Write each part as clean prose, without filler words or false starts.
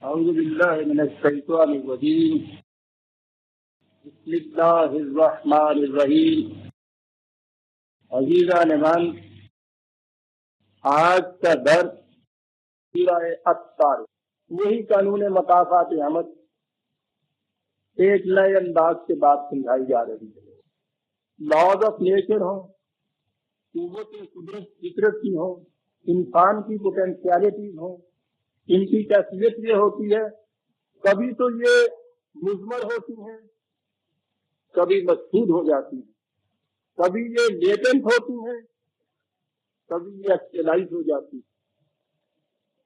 اعوذ باللہ من الشیطان الرجیم بسم اللہ الرحمن الرحیم۔ عزیزان من، آج کا درس سورہ الطارق، وہی قانون مقافات احمد ایک نئے انداز سے بات سمجھائی جا رہی ہے۔ لاز آف نیچر ہوں، قوت قدرت فطرت کی ہوں، انسان کی پوٹینشیلٹیز ہوں، ان کی کیفیت یہ ہوتی ہے کبھی تو یہ مضمر ہوتی ہیں، کبھی مسعود ہو جاتی ہیں، کبھی یہ لیٹنٹ ہوتی ہیں، کبھی یہ ایکچولائز ہو جاتی ہیں،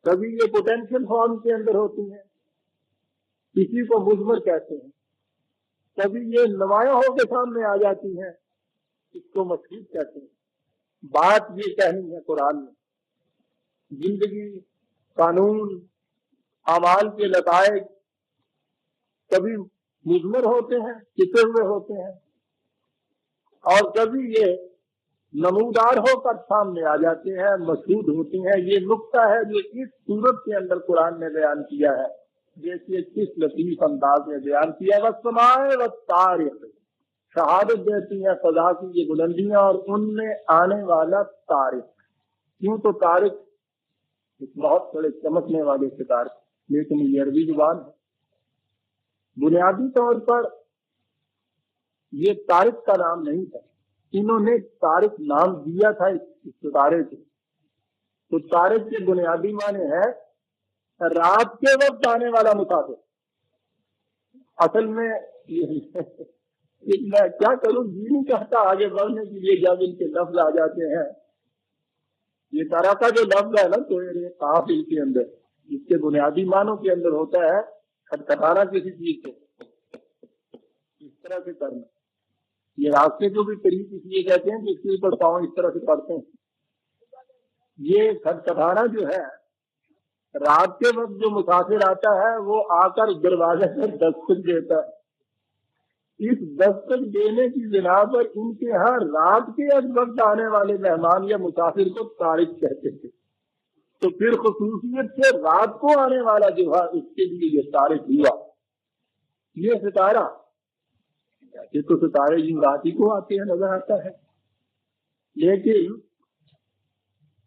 کبھی یہ پوٹینشیل فارم کے اندر ہوتی ہیں، کسی کو مضمر کہتے ہیں، کبھی یہ نمایاں ہو کے سامنے آ جاتی ہیں، اس کو مسعود کہتے ہیں۔ بات یہ کہنی ہے قرآن میں زندگی، قانون، اعمال کے نتائج کبھی مضمر ہوتے ہیں، چھپے ہوئے ہوتے ہیں، اور کبھی یہ نمودار ہو کر سامنے آ جاتے ہیں، مسعود ہوتی ہیں۔ یہ نقطہ ہے جو اس صورت کے اندر قرآن نے بیان کیا ہے، جیسے کس لطیف انداز میں بیان کیا ہے۔ والسماء والطارق، شہادت دیتی ہیں فضا کی یہ بلندیاں اور ان میں آنے والا طارق۔ کیوں تو طارق ایک بہت بڑے چمکنے والے ستارے، لیکن یہ عربی زبان ہے۔ بنیادی طور پر یہ طارق کا نام نہیں تھا، انہوں نے طارق نام دیا تھا اس ستارے سے۔ تو طارق کے بنیادی معنی ہے رات کے وقت آنے والا مسافر۔ اصل میں میں کیا کروں، جی نہیں چاہتا آگے بڑھنے کے لیے جب ان کے لفظ آ جاتے ہیں۔ یہ طرح کا جو لفظ ہے نا تو قافل کے اندر اس کے بنیادی معنوں کے اندر ہوتا ہے کھٹکھٹانا کسی چیز کو اس طرح سے کرنا۔ یہ راستے کو بھی قریب اس لیے کہتے ہیں کہ اس کے اوپر پاؤں اس طرح سے پڑتے ہیں۔ یہ کھٹکھٹانا جو ہے رات کے وقت جو مسافر آتا ہے وہ آ کر دروازے پر دستک دیتا ہے۔ اس دستک دینے کی بنا پر ان کے ہاں رات کے وقت آنے والے مہمان یا مسافر کو طارق کہتے تھے۔ تو پھر خصوصیت سے رات کو آنے والا جو ہے اس کے لیے یہ طارق ہوا۔ یہ ستارہ یہ تو ستارے جن رات ہی کو آتے ہیں نظر آتا ہے، لیکن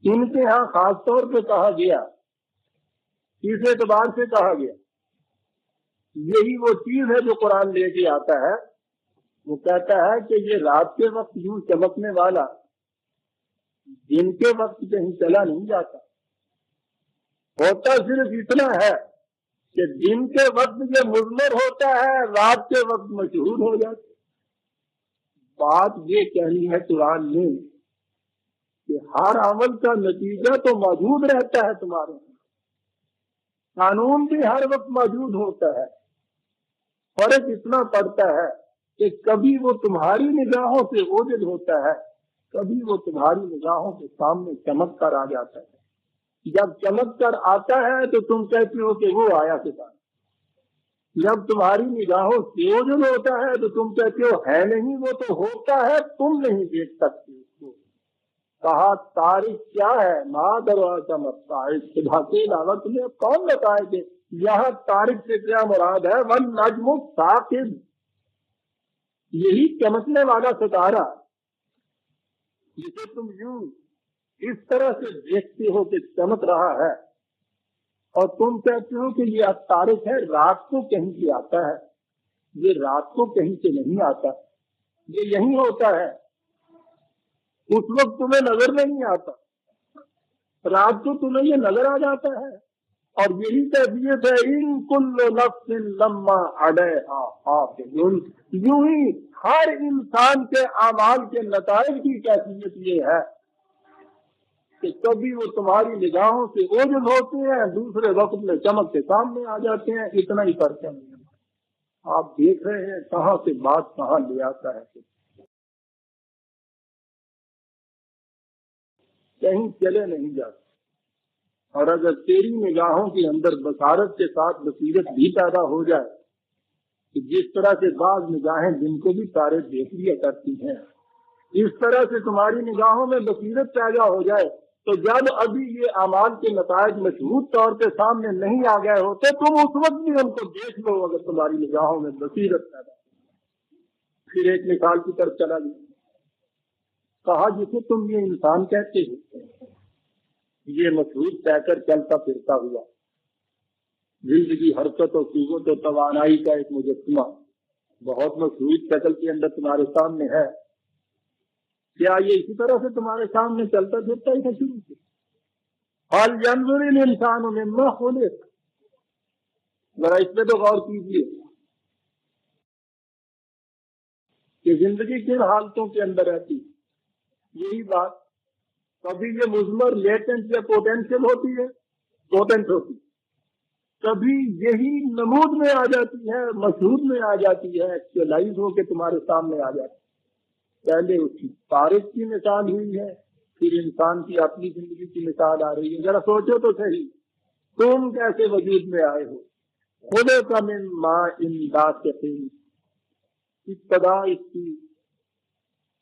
ان کے ہاں خاص طور پہ کہا گیا، اس اعتبار سے کہا گیا، یہی وہ چیز ہے جو قرآن لے کے آتا ہے۔ وہ کہتا ہے کہ یہ رات کے وقت یوں چمکنے والا دن کے وقت کہیں چلا نہیں جاتا، ہوتا صرف اتنا ہے کہ دن کے وقت یہ مضمر ہوتا ہے، رات کے وقت مشہور ہو جاتا ہے۔ بات یہ کہنی ہے قرآن نے کہ ہر عمل کا نتیجہ تو موجود رہتا ہے تمہارے، قانون بھی ہر وقت موجود ہوتا ہے، فرق اتنا پڑتا ہے کہ کبھی وہ تمہاری نگاہوں سے اوجھل ہوتا ہے، کبھی وہ تمہاری نگاہوں کے سامنے چمک کر آ جاتا ہے۔ جب چمک کر آتا ہے تو تم کہتے ہو کہ وہ آیا ستارہ، جب تمہاری نگاہوں سے اوجھل ہوتا ہے تو تم کہتے ہو ہے نہیں، وہ تو ہوتا ہے، تم نہیں دیکھ سکتے اس کو۔ کہا طارق کیا ہے، ماں دروازہ طارق، خدا کے علاوہ تمہیں کون بتائے کہ یہاں طارق سے کیا مراد ہے؟ والنجم الثاقب، یہی چمکنے والا ستارہ جسے تم یوں اس طرح سے دیکھتے ہو کہ چمک رہا ہے، اور تم کہتے ہو کہ یہ طارق ہے، رات کو کہیں سے آتا ہے۔ یہ رات کو کہیں سے نہیں آتا، یہ یہیں ہوتا ہے، اس وقت تمہیں نظر نہیں آتا، رات کو تمہیں یہ نظر آ جاتا ہے۔ اور یہی کیفیت ہے ان کل نفس لما علیہا حافظ، یوں ہی ہر انسان کے اعمال کے نتائج کی کیفیت یہ ہے کہ کبھی وہ تمہاری نگاہوں سے اوجھل ہوتے ہیں، دوسرے وقت میں چمک کے سامنے آ جاتے ہیں۔ اتنا ہی فرق ہے۔ آپ دیکھ رہے ہیں کہاں سے بات کہاں لے آتا ہے، کہیں چلے نہیں جاتے۔ اور اگر تیری نگاہوں کے اندر بصارت کے ساتھ بصیرت بھی پیدا ہو جائے کہ جس طرح سے بعض نگاہیں دن کو بھی تارے دیکھ لیا کرتی ہیں، اس طرح سے تمہاری نگاہوں میں بصیرت پیدا ہو جائے تو جب ابھی یہ اعمال کے نتائج مشہور طور پہ سامنے نہیں آ گئے ہوتے تم اس وقت بھی ان کو دیکھ لو اگر تمہاری نگاہوں میں بصیرت پیدا۔ پھر ایک مثال کی طرف چلا گیا، کہا جسے تم یہ انسان کہتے ہو، یہ مشہور کہہ کر چلتا پھرتا ہوا، زندگی حرکت و قوت و توانائی کا ایک مجسمہ بہت مشہور شکل کے اندر تمہارے سامنے ہے، کیا یہ اسی طرح سے تمہارے سامنے چلتا پھرتا ہی تھا شروع سے؟ حال ينظر الانسان مما خلق، ذرا اس پہ تو غور کیجیے کہ زندگی کن حالتوں کے اندر رہتی، یہی بات کبھی یہ مضمر لیٹنٹ یا پوٹینشیل ہوتی ہے، پوٹنٹ ہوتی، کبھی یہی نمود میں آ جاتی ہے، مشہور میں آ جاتی ہے، ایکچوئلائز ہو کے تمہارے سامنے آ جاتی ہے۔ پہلے اس کی تاریخ کی مثال ہوئی ہے، پھر انسان کی اپنی زندگی کی مثال آ رہی ہے۔ ذرا سوچو تو صحیح، تم کیسے وجود میں آئے ہو؟ خلق من ماء دافق، ابتدا اس کی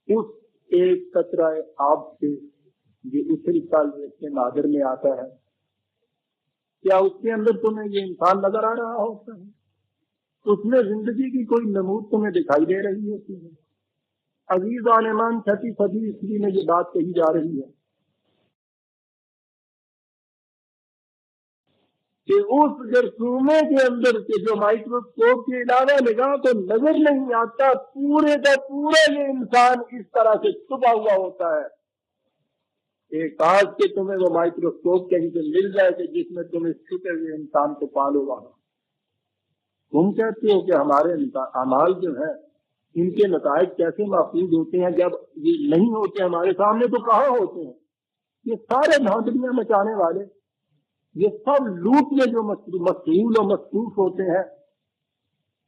اس ایک قطرہ آب سے جو اچھل پل کے نادر میں آتا ہے، کیا اس کے اندر تمہیں یہ انسان نظر آ رہا ہوتا ہے؟ اس میں زندگی کی کوئی نمود تمہیں دکھائی دے رہی ہوتی ہے؟ عزیز عالمان، چھٹی صدی عیسوی میں یہ بات کہی جا رہی ہے کہ اس جرثومے کے اندر کے جو مائکروسکوپ کے علاوہ نگاہ کو نظر نہیں آتا، پورے کا پورا یہ انسان اس طرح سے چھپا ہوا ہوتا ہے۔ ایک آج کے تمہیں وہ مائکروسکوپ کہیں سے مل جائے کہ جس میں تم اس چھپے ہوئے انسان کو پالو گا۔ تم کہتے ہو کہ ہمارے اعمال جو ہیں ان کے نتائج کیسے محفوظ ہوتے ہیں جب یہ نہیں ہوتے ہمارے سامنے، تو کہاں ہوتے ہیں؟ یہ سارے دھاندلیاں مچانے والے، یہ سب لوٹ میں جو مشغول و مصروف ہوتے ہیں،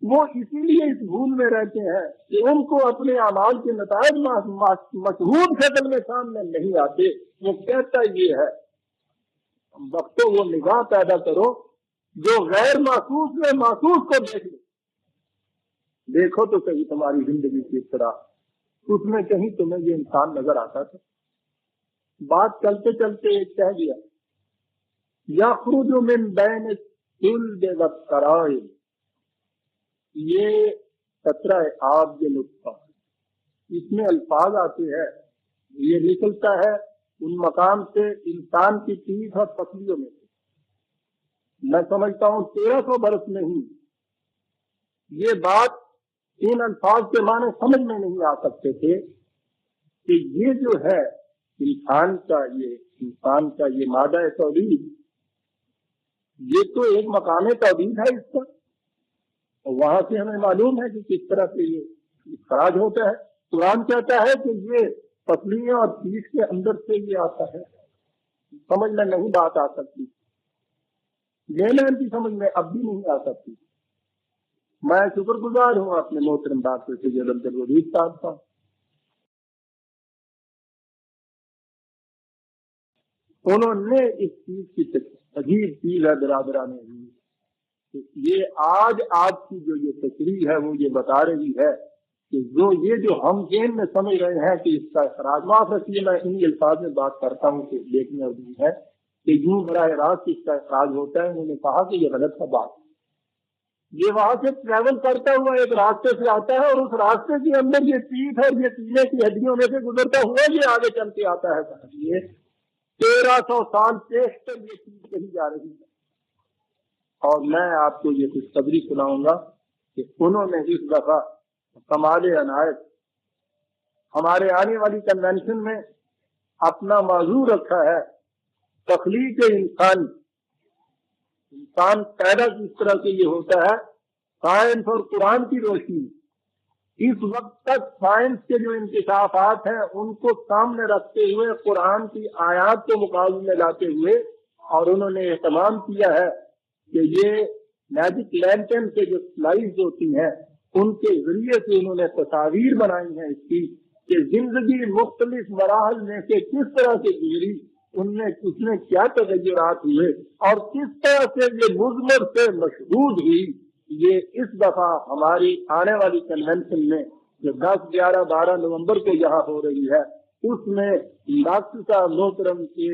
وہ اسی لیے اس بھول میں رہتے ہیں کہ ان کو اپنے اعمال کے نتائج مشہور شکل میں سامنے نہیں آتے۔ وہ کہتا یہ ہے وقتوں وہ نگاہ پیدا کرو جو غیر محسوس میں محسوس کو دیکھ لو۔ دیکھو تو صحیح تمہاری زندگی کی طرح اس میں کہیں تمہیں یہ انسان نظر آتا تھا؟ بات چلتے چلتے ایک کہہ دیا، یخرج من بین الصلب والترائب، یہ قطرہ آب یہ نطفہ، اس میں الفاظ آتے ہیں، یہ نکلتا ہے ان مقام سے انسان کی پیٹھ اور پسلیوں میں سے۔ میں سمجھتا ہوں 1300 برس میں ہی یہ بات ان الفاظ کے معنی سمجھ میں نہیں آ سکتے تھے کہ یہ جو ہے انسان کا یہ مادہ تولید، یہ تو ایک مقام تولید ہے اس کا، وہاں سے ہمیں معلوم ہے کہ کس طرح سے یہ اخراج ہوتا ہے۔ قرآن کہتا ہے کہ یہ پسلیاں اور پیٹھ کے اندر سے یہ آتا ہے۔ سمجھ میں نہیں بات آ سکتی، لینا ان کی سمجھ میں اب بھی نہیں آ سکتی۔ میں شکر گزار ہوں اپنے محترم ڈاکٹر سید عبدالودود صاحب کا، انہوں نے اس چیز کی عجیب چیز ہے برادران عزیز، یہ آج آپ کی جو یہ تشریح ہے وہ یہ بتا رہی ہے کہ جو ہم ذہن میں سمجھ رہے ہیں کہ اس کا اخراج، معاف رکھیے میں انہی الفاظ میں بات کرتا ہوں کہ دیکھنے اور بھی ہے کہ یوں براہ راست اس کا اخراج ہوتا ہے، انہوں نے کہا کہ یہ غلط ہے بات، یہ وہاں سے ٹریول کرتا ہوا ایک راستے سے آتا ہے اور اس راستے کے اندر یہ پیٹھ اور یہ سینے کی ہڈیوں میں سے گزرتا ہوا یہ آگے چل کے آتا ہے۔ یہ 1300 سال پیشتر یہ چیز کہی جا رہی ہے، اور میں آپ کو یہ خوشخبری سناؤں گا کہ انہوں نے اس دفعہ کمال عنایت ہمارے آنے والی کنونشن میں اپنا موضوع رکھا ہے تخلیق انسان، انسان پیدا کس طرح سے یہ ہوتا ہے، سائنس اور قرآن کی روشنی۔ اس وقت تک سائنس کے جو انکشافات ہیں ان کو سامنے رکھتے ہوئے قرآن کی آیات کو مقابلے میں لاتے ہوئے، اور انہوں نے اہتمام کیا ہے کہ یہ میجک لینٹرن سے جو سلائڈز ہوتی ہیں ان کے ذریعے سے انہوں نے تصاویر بنائی ہیں اس کی کہ زندگی مختلف مراحل میں سے کس طرح سے گزری، اس میں کیا تغیرات ہوئے اور کس طرح سے یہ مضمر سے مشہود ہوئی۔ یہ اس دفعہ ہماری آنے والی کنونشن میں جو 10، 11، 12 نومبر کو یہاں ہو رہی ہے، اس میں ڈاکٹر صاحب محترم کے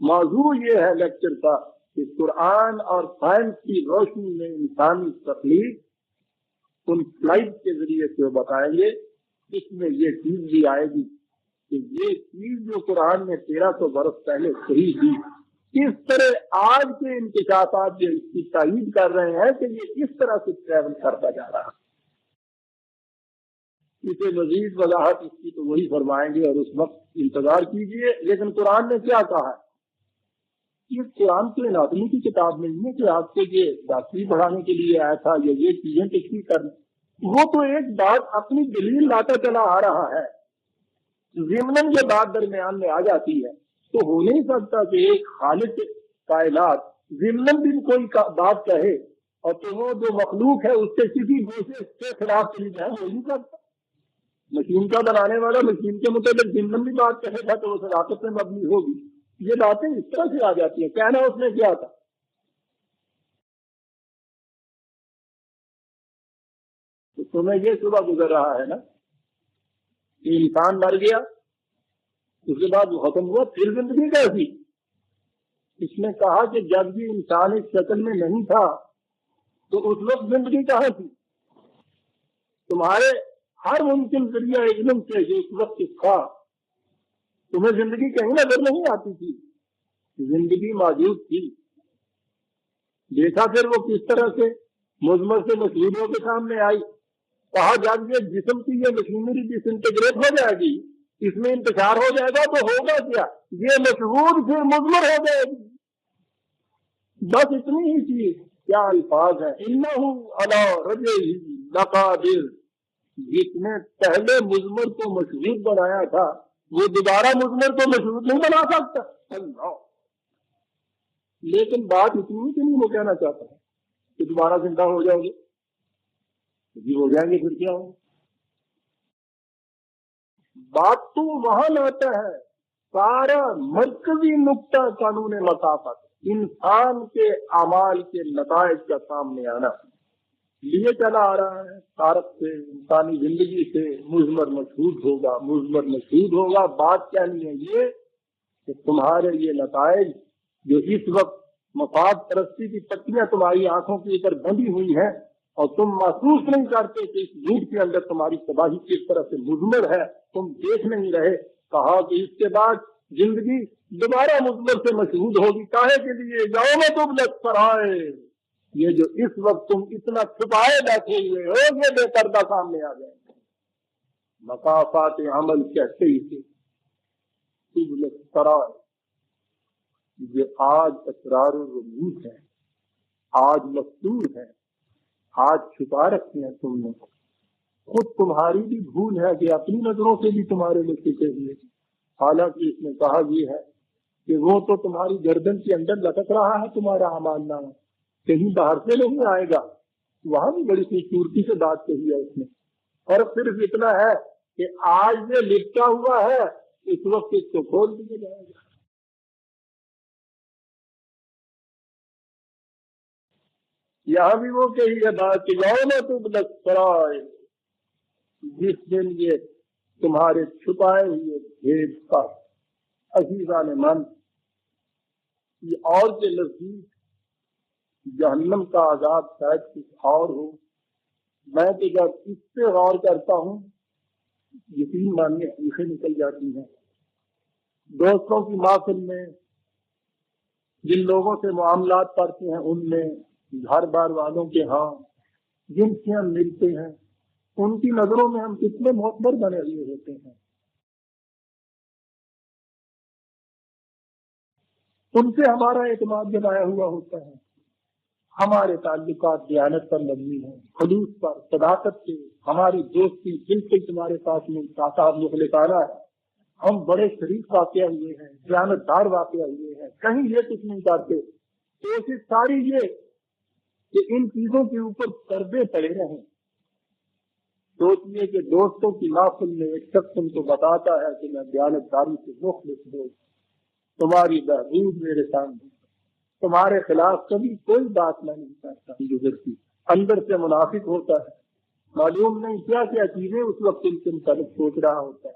موضوع یہ ہے لیکچر کا کہ قرآن اور سائنس کی روشنی میں انسانی تخلیق ان سلائڈ کے ذریعے سے بتائیں گے. اس میں یہ چیز بھی آئے گی کہ یہ چیز جو قرآن نے 1300 برس پہلے صحیح دی، اس طرح آج کے انکشافات جو اس کی تائید کر رہے ہیں کہ یہ اس طرح سے ٹریول کرتا جا رہا ہے. اسے مزید وضاحت اس کی تو وہی فرمائیں گے اور اس وقت انتظار کیجیے. لیکن قرآن نے کیا کہا ہے؟ یہ قرآن تو اناٹمی کی کتاب نہیں ہے کہ آپ کو یہ ڈاکٹری پڑھانے کے لیے آیا تھا یا یہ چیزیں تشریح کرنے. وہ تو ایک بات اپنی دلیل لاتا چلا آ رہا ہے. ضمناً یہ بات درمیان میں آ جاتی ہے تو ہو نہیں سکتا کہ ایک خالق کائنات ضمناً بھی کوئی بات کہے اور تو وہ جو مخلوق ہے اس سے کسی دوسرے کے خلاف چلی جائے. ہو نہیں سکتا. مشین کا بنانے والا مشین کے متعلق ضمن بھی بات کہے گا تو وہ صداقت میں مبنی ہوگی. یہ باتیں اس طرح سے آ جاتی ہیں. کہنا اس نے کیا تھا؟ تو تمہیں یہ صبح گزر رہا ہے نا کہ انسان مر گیا، اس کے بعد وہ ختم ہوا، پھر زندگی کیسی؟ اس نے کہا کہ جب بھی انسان اس شکل میں نہیں تھا تو اس وقت زندگی کہاں تھی؟ تمہارے ہر ممکن ذریعہ علم سے جو اس وقت تھا تمہیں زندگی کہیں نظر نہیں آتی تھی. زندگی موجود تھی. دیکھا پھر وہ کس طرح سے مضمر سے مشہوروں کے سامنے آئی. کہا جب یہ جسم کی یہ مشینری ڈس انٹیگریٹ ہو جائے گی، اس میں انتشار ہو جائے گا تو ہوگا کیا؟ یہ مشہور پھر مضمر ہو جائے گی. بس اتنی ہی چیز. کیا الفاظ ہیں؟ انہو علی رجعہ لقادر. جس نے پہلے مضمر کو مشہور بنایا تھا وہ دوبارہ مضمر کو مشہور نہیں بنا سکتا. اللہ. لیکن بات اتنی کہ نہیں وہ کہنا چاہتا ہے کہ دوبارہ زندہ ہو جاؤ گے. جی ہو جائیں گے پھر کیا ہو؟ بات تو وہاں لاتا ہے سارا مرکزی نقطہ قانون مسافت انسان کے اعمال کے نتائج کا سامنے آنا لیے چلا آ رہا ہے. تارک سے انسانی زندگی سے مضمر مشہود ہوگا، مضمر مشہود ہوگا. بات کہنی ہے یہ کہ تمہارے یہ نتائج جو اس وقت مفاد پرستی کی پٹیاں تمہاری آنکھوں کے اوپر بندھی ہوئی ہیں اور تم محسوس نہیں کرتے کہ اس جھوٹ کے اندر تمہاری تباہی کس طرح سے مضمر ہے، تم دیکھ نہیں رہے. کہا کہ اس کے بعد زندگی دوبارہ مضمر سے مشہود ہوگی. کاہے کے لیے؟ یوم تبلی السرائر. یہ جو اس وقت تم اتنا چھپائے بیٹھے ہوئے ہو یہ بے پردہ سامنے آ جائیں گے. مقافات عمل کہتے ہی تھے تبلی السرائر. یہ آج اسرار الرموز ہے، آج مستور ہے، آج چھپا رکھے ہیں تم نے. خود تمہاری بھی بھول ہے کہ اپنی نظروں سے بھی تمہارے لوگ چھپے ہوئے. حالانکہ اس نے کہا یہ ہے کہ وہ تو تمہاری گردن کے اندر لٹک رہا ہے تمہارا اعمال نامہ، کہیں باہر سے نہیں آئے گا. وہاں بھی بڑی خوبصورتی سے بات کہی ہے اس نے. اور صرف اتنا ہے کہ آج یہ لپٹا ہوا ہے، اس وقت اس کو کھول دیا جائے گا. یہاں بھی وہ کہی ہے بات کہ یوم تبلی السرائر. جس دن یہ تمہارے چھپائے ہوئے بھید کا عزیزان من یہ اور کے نزدیک جہنم کا عذاب شاید کچھ اور ہو. میں تو جب اس سے غور کرتا ہوں یقین مانیے آنکھیں نکل جاتی ہیں. دوستوں کی محفل میں جن لوگوں سے معاملات کرتے ہیں، ان میں گھر بار والوں کے ہاں جن سے ہم ملتے ہیں، ان کی نظروں میں ہم کتنے معتبر بنے ہوئے ہوتے ہیں. ان سے ہمارا اعتماد بنایا ہوا ہوتا ہے. ہمارے تعلقات دیانت پر مبنی ہیں، خلوص پر، صداقت سے. ہماری دوستی بالکل تمہارے ساتھ میں صاحب مخلصانہ ہے. ہم بڑے شریف واقع ہوئے ہیں، دیانتدار واقع ہوئے ہیں، کہیں یہ کچھ نہیں کرتے. کوشش ساری یہ کہ ان چیزوں کے اوپر پردے پڑے رہیں. سوچئے کہ دوستوں کی محفل میں ایک شخص ان کو بتاتا ہے کہ میں دیانتداری سے مخلص ہوں، تمہاری بہبود میرے سامنے، تمہارے خلاف کبھی کوئی بات میں نہیں کرتا. گزرتی اندر سے منافق ہوتا ہے، معلوم نہیں کیا کیا چیزیں اس وقت ان کے متعلق سوچ رہا ہوتا ہے.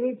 1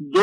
2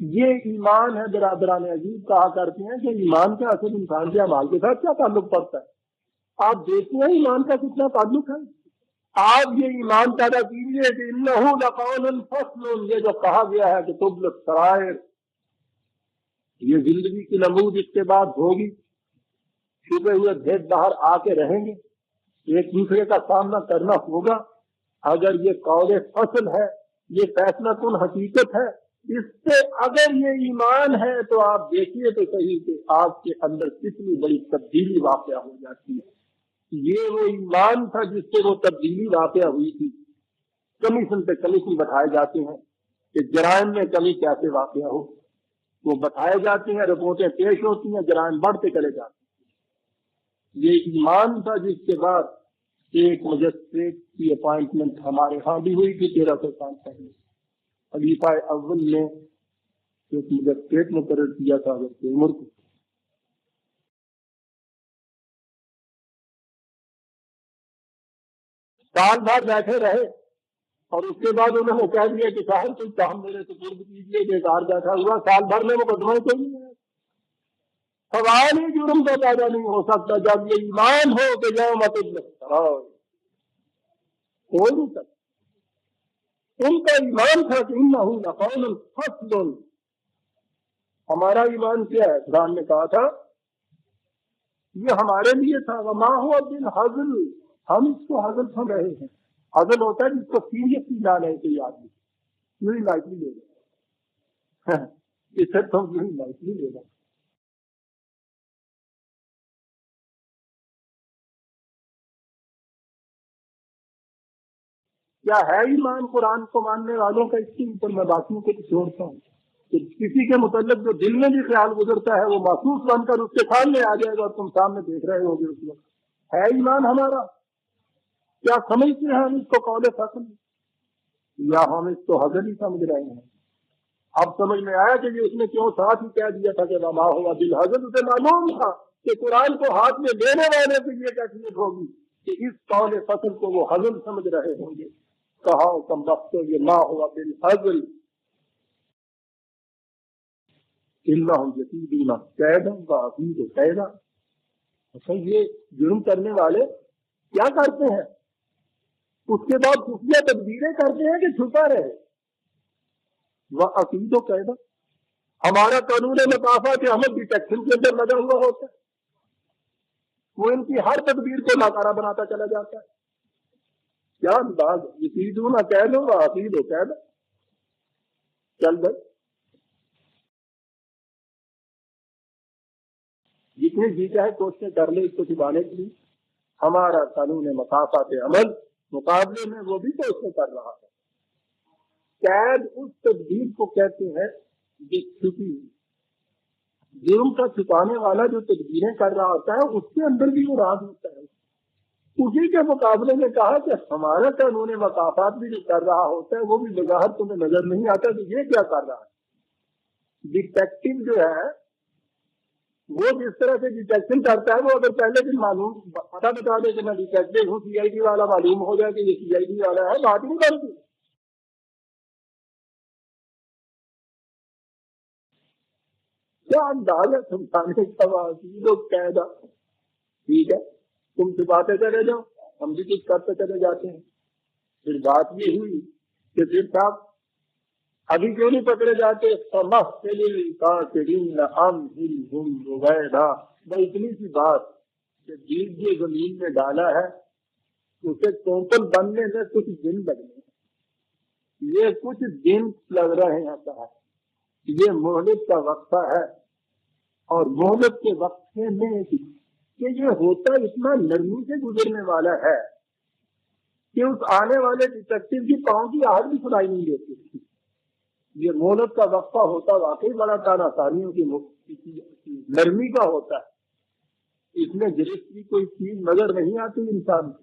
یہ ایمان ہے۔ برادران عزیز کہا کرتے ہیں کہ ایمان کا اصل انسان کے اعمال کے ساتھ کیا تعلق پڑتا ہے؟ آپ دیکھتے ہیں ایمان کا کتنا تعلق ہے۔ آپ یہ ایمان پیدا کیجیے کہ انہ لقول فصل، یہ جو کہا گیا ہے کہ تبل السرائر، یہ زندگی کی نمود اس کے بعد ہوگی، چھپے ہوئے بھید باہر آ کے رہیں گے، ایک دوسرے کا سامنا کرنا ہوگا۔ اگر یہ قول فصل ہے، یہ فیصلہ کن حقیقت ہے، اس سے اگر یہ ایمان ہے تو آپ دیکھیے تو صحیح کہ آپ کے اندر کتنی بڑی تبدیلی واقع ہو جاتی ہے۔ یہ وہ ایمان تھا جس سے وہ تبدیلی واقع ہوئی تھی۔ کمیشن پہ کمیشن بٹھائے جاتے ہیں کہ جرائم میں کمی کیسے واقع ہو، وہ بتائے جاتے ہیں، رپورٹیں پیش ہوتی ہیں، جرائم بڑھتے چلے جاتے ہیں۔ یہ ایمان تھا جس کے بعد ایک مجسٹریٹ کی اپائنٹمنٹ ہمارے ہاں بھی ہوئی تھی 1300 سال پہلے۔ خلیفہ اول نے ایک مجسٹریٹ مقرر کیا تھا عمر کو۔ سال بھر بیٹھے رہے اور اس کے بعد انہوں نے کہہ دیا کہ صاحب کوئی کام میرے سپرد کیجیے، بیکار بیٹھا ہوا، سال بھر میں مقدمہ کوئی نہیں ہے۔ سوال ہی جرم کا پیدا نہیں ہو سکتا جب یہ ایمان ہو کہ یوم تبلی السرائر، ہو نہیں سکتا۔ ان کا ایمان تھا کہ انہ لقول فصل۔ ہمارا ایمان کیا ہے؟ قرآن نے کہا تھا یہ ہمارے لیے تھا وما هو بالهزل، ہم اس کو ہزل سمجھ رہے ہیں۔ ہزل ہوتا ہے جس کو سیریسلی نہ لے کوئی آدمی، یوں ہی لائٹلی لے گا، اسے تو یوں ہی لائٹلی لے گا۔ کیا ہے ایمان قرآن کو ماننے والوں کا؟ اس کے اوپر میں باقیوں کو چھوڑتا ہوں کہ کسی کے متعلق جو دل میں بھی خیال گزرتا ہے وہ محسوس بن کر اس کے سامنے آ جائے گا اور تم سامنے دیکھ رہے ہوگے اس وقت۔ ہے ایمان ہمارا؟ کیا سمجھتے ہیں ہم اس کو قول فصل، یا ہم اس کو حضر ہی سمجھ رہے ہیں؟ اب سمجھ میں آیا کہ یہ اس نے کیوں ساتھ ہی کہہ دیا تھا کہ وما ہوا بالحزل۔ اسے معلوم تھا کہ قرآن کو ہاتھ میں لینے والے سے یہ کیفیت ہوگی کہ اس قول فصل کو وہ حزل سمجھ رہے ہوں گے۔ کہا کم وقت یہ ما ہوا بالحزل انہم یکیدون کیدا واکید کیدا۔ اصل یہ جرم کرنے والے کیا کرتے ہیں؟ اس کے بعد خفیہ تدبیریں کرتے ہیں کہ چھپا رہے۔ وعقید و قیدا، ہمارا قانون مکافات عمل ڈیٹیکشن کے اندر لگا ہوا ہوتا ہے، وہ ان کی ہر تدبیر کو ناکارہ بناتا چلا جاتا ہے۔ کیا انداز، یقیدون قید و عقید و قیدا، چل گئے۔ جتنے جی چاہے کوششیں کر لے اس کو چھپانے کے لیے، ہمارا قانون مکافات عمل مقابلے میں وہ بھی کوششیں کر رہا ہے۔ قید اس تدبیر کو کہتے ہیں جو چھپی ہوئی، جرم کا چھپانے والا جو تدبیریں کر رہا ہوتا ہے اس کے اندر بھی وہ راز ہوتا ہے۔ اسی کے مقابلے میں کہا کہ ہمارا قانون مکافات بھی جو کر رہا ہوتا ہے وہ بھی بظاہر تمہیں نظر نہیں آتا کہ یہ کیا کر رہا ہے۔ ڈیٹیکٹو جو ہے وہ جس طرح سے ڈیٹیکشن کرتا ہے، وہ اگر پہلے دن معلوم پتہ بتا دے کہ میں ڈیٹیکٹو ہوں، سی آئی ڈی والا معلوم ہو جائے کہ یہ سی آئی ڈی والا ہے، بات نہیں کرتی۔ کیا انداز ہے سمجھانے کا؟ لوگ قیدا، ٹھیک ہے تم چھپاتے چلے جاؤ، ہم بھی کچھ کرتے چلے جاتے ہیں۔ پھر بات یہ ہوئی کہ پھر صاحب ابھی کیوں نہیں پکڑے جاتے؟ فَمَثِّلِ الْكَافِرِينَ أَمْهِلْهُمْ رُوَيْدًا، بس اتنی سی بات کہ بیج یہ زمین میں ڈالا ہے، اسے کومپل بننے میں کچھ دن لگنے ہیں، یہ کچھ دن لگ رہے ہیں صاحب، یہ مہلت کا وقفہ ہے۔ اور مہلت کے وقفے میں کہ یہ ہوتا اتنا نرمی سے گزرنے والا ہے کہ اس آنے والے ڈیٹیکٹو کی پاؤں کی آہٹ بھی سنائی نہیں دیتی۔ یہ مہلت کا وقفہ ہوتا واقعی بڑا تاناساریوں کی نرمی کا ہوتا ہے۔ اس میں گرفت کی کوئی چیز نظر نہیں آتی انسان کو۔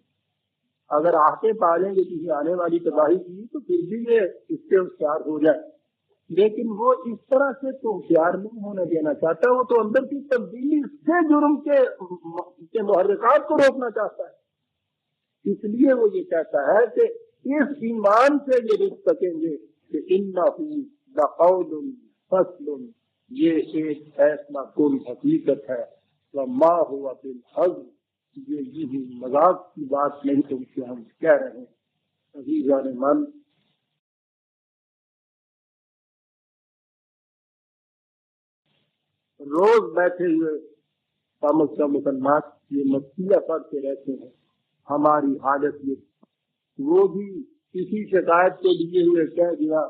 اگر آہٹیں پالیں گے کسی آنے والی تباہی کی تو پھر بھی یہ اس سے ہوشیار ہو جائے، لیکن وہ اس طرح سے تو ہوشیار نہیں ہونے دینا چاہتا، وہ تو اندر کی تبدیلی سے جرم کے محرکات کو روکنا چاہتا ہے۔ اس لیے وہ یہ کہتا ہے کہ اس ایمان سے یہ رک سکیں گے کہ انہ لقول فصل، یہ ایک فیصلہ کن حقیقت ہے، وما ہوا بالحزن، یہ یہی مذاق کی بات نہیں تم سے ہم کہہ رہے ہیں۔ عزیزان من، روز بیٹھے ہوئے کم از کم مسلمان یہ مسئلہ پڑھتے رہتے ہیں، ہماری حالت یہ، وہ بھی کسی شکایت کو لیے ہوئے کہہ دیا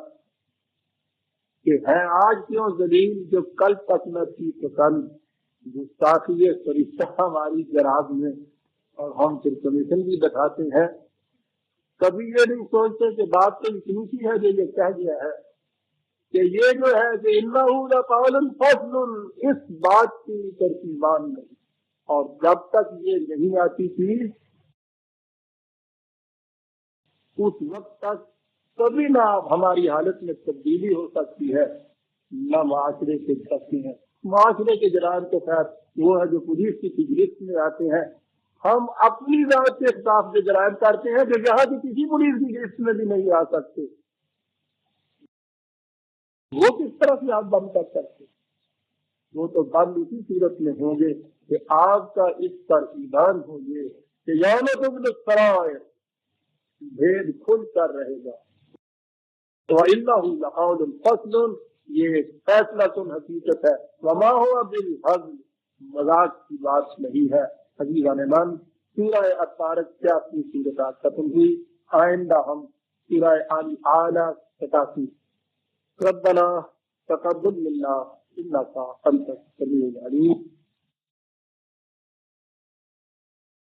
کہ ہے آج کیوں ذلیل جو کل تک نہ تھی پسند، گستاخی فرشتہ ہماری جراب میں، اور ہم پھر کمیشن بھی بتاتے ہیں۔ کبھی یہ نہیں سوچتے کہ بات تو اتنی سی ہے جو یہ کہہ دیا ہے کہ یہ جو ہے کہ انہ لقول فصل، اس بات کی ترکیبان نہیں، اور جب تک یہ نہیں آتی تھی اس وقت تک کبھی نہ ہماری حالت میں تبدیلی ہو سکتی ہے، نہ معاشرے کے سکتے ہیں۔ معاشرے کے جرائم تو خیر وہ ہے جو پولیس کی فہرست میں آتے ہیں، ہم اپنی ذات کے خلاف جو جرائم کرتے ہیں جو یہاں کی کسی پولیس کی فہرست میں بھی نہیں آ سکتے، وہ کس طرح سے آپ بند کر سکتے؟ وہ تو بند اسی صورت میں ہوں گے کہ آپ کا اس پر ایمان ہو یہ کہ یوم تبلی السرائر، بھید کھل کر رہے گا، وَإِنَّهُ لَقَوْلٌ فَصْلٌ، یہ فیصلہ کن حقیقت ہے، وَمَا هُوَ بِالْحَزْلِ، مذاق کی بات نہیں ہے۔ عزیزان من، سورہ الطارق سے اپنی صورت ختم ہوئی، آئندہ ہم سورہ آل اعلیٰ 87 ربنا تقبل منا انك انت السميع العليم